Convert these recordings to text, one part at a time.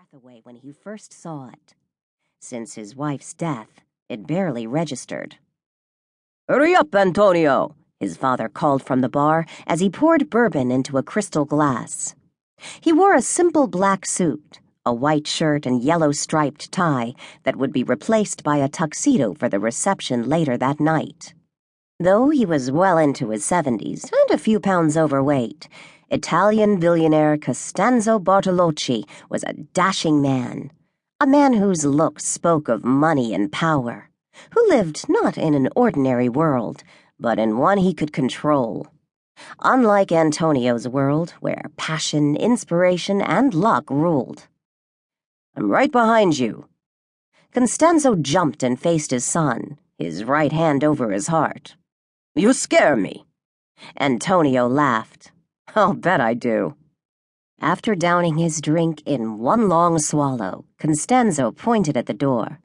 breath away when he first saw it. Since his wife's death, it barely registered. "Hurry up, Antonio," his father called from the bar as he poured bourbon into a crystal glass. He wore a simple black suit, a white shirt and yellow striped tie that would be replaced by a tuxedo for the reception later that night. Though he was well into his 70s and a few pounds overweight, Italian billionaire Costanzo Bartulocci was a dashing man, a man whose looks spoke of money and power, who lived not in an ordinary world, but in one he could control. Unlike Antonio's world, where passion, inspiration, and luck ruled. "I'm right behind you." Costanzo jumped and faced his son, his right hand over his heart. "You scare me." Antonio laughed. "I'll bet I do." After downing his drink in one long swallow, Costanzo pointed at the door.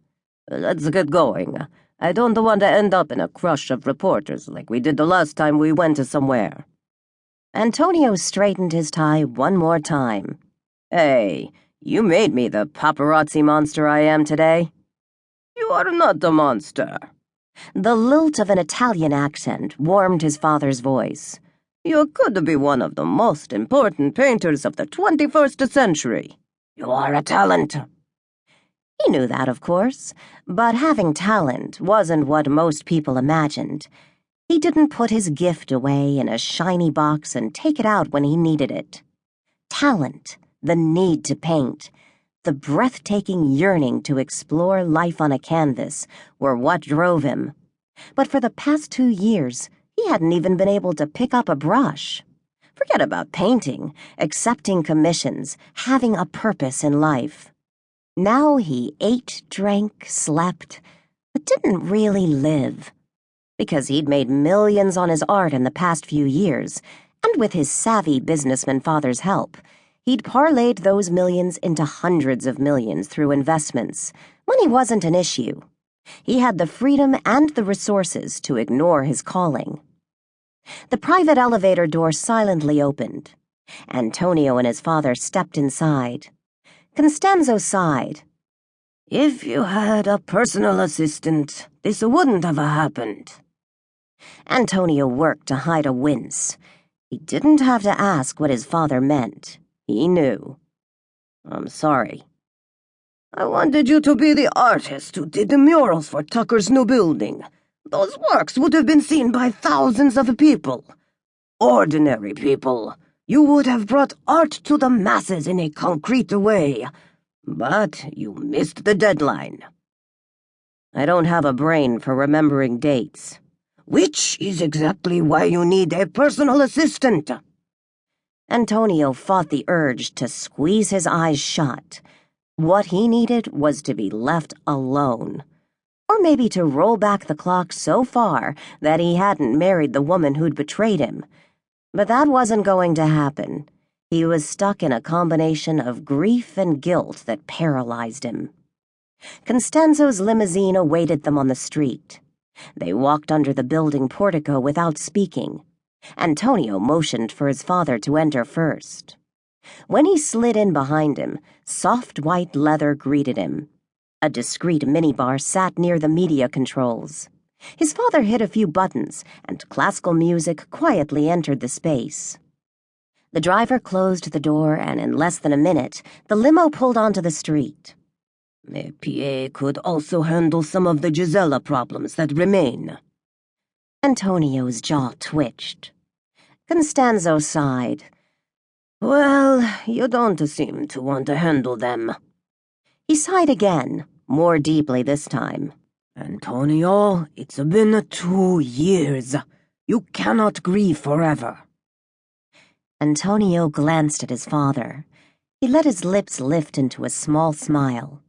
"Let's get going. I don't want to end up in a crush of reporters like we did the last time we went to somewhere." Antonio straightened his tie one more time. "Hey, you made me the paparazzi monster I am today." "You are not a monster." The lilt of an Italian accent warmed his father's voice. "You could be one of the most important painters of the 21st century. You are a talent." He knew that, of course, but having talent wasn't what most people imagined. He didn't put his gift away in a shiny box and take it out when he needed it. Talent, the need to paint, the breathtaking yearning to explore life on a canvas were what drove him. But for the past 2 years, he hadn't even been able to pick up a brush. Forget about painting, accepting commissions, having a purpose in life. Now he ate, drank, slept, but didn't really live. Because he'd made millions on his art in the past few years, and with his savvy businessman father's help, he'd parlayed those millions into hundreds of millions through investments. Money wasn't an issue. He had the freedom and the resources to ignore his calling. The private elevator door silently opened. Antonio and his father stepped inside. Costanzo sighed. "If you had a personal assistant, this wouldn't have happened." Antonio worked to hide a wince. He didn't have to ask what his father meant. He knew. "I'm sorry." "I wanted you to be the artist who did the murals for Tucker's new building. Those works would have been seen by thousands of people. Ordinary people. You would have brought art to the masses in a concrete way. But you missed the deadline." "I don't have a brain for remembering dates." "Which is exactly why you need a personal assistant." Antonio fought the urge to squeeze his eyes shut. What he needed was to be left alone. Or maybe to roll back the clock so far that he hadn't married the woman who'd betrayed him. But that wasn't going to happen. He was stuck in a combination of grief and guilt that paralyzed him. Costanzo's limousine awaited them on the street. They walked under the building portico without speaking. Antonio motioned for his father to enter first. When he slid in behind him, soft white leather greeted him. A discreet minibar sat near the media controls. His father hit a few buttons, and classical music quietly entered the space. The driver closed the door, and in less than a minute, the limo pulled onto the street. "A PA could also handle some of the Gisela problems that remain." Antonio's jaw twitched. Costanzo sighed. "Well, you don't seem to want to handle them." He sighed again, more deeply this time. "Antonio, it's been 2 years. You cannot grieve forever." Antonio glanced at his father. He let his lips lift into a small smile.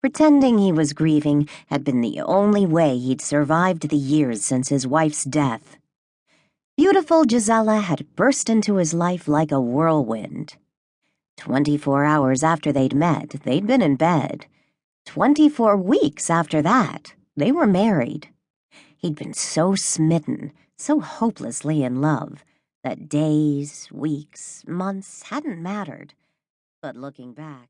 Pretending he was grieving had been the only way he'd survived the years since his wife's death. Beautiful Gisela had burst into his life like a whirlwind. 24 hours after they'd met, they'd been in bed. 24 weeks after that, they were married. He'd been so smitten, so hopelessly in love, that days, weeks, months hadn't mattered. But looking back,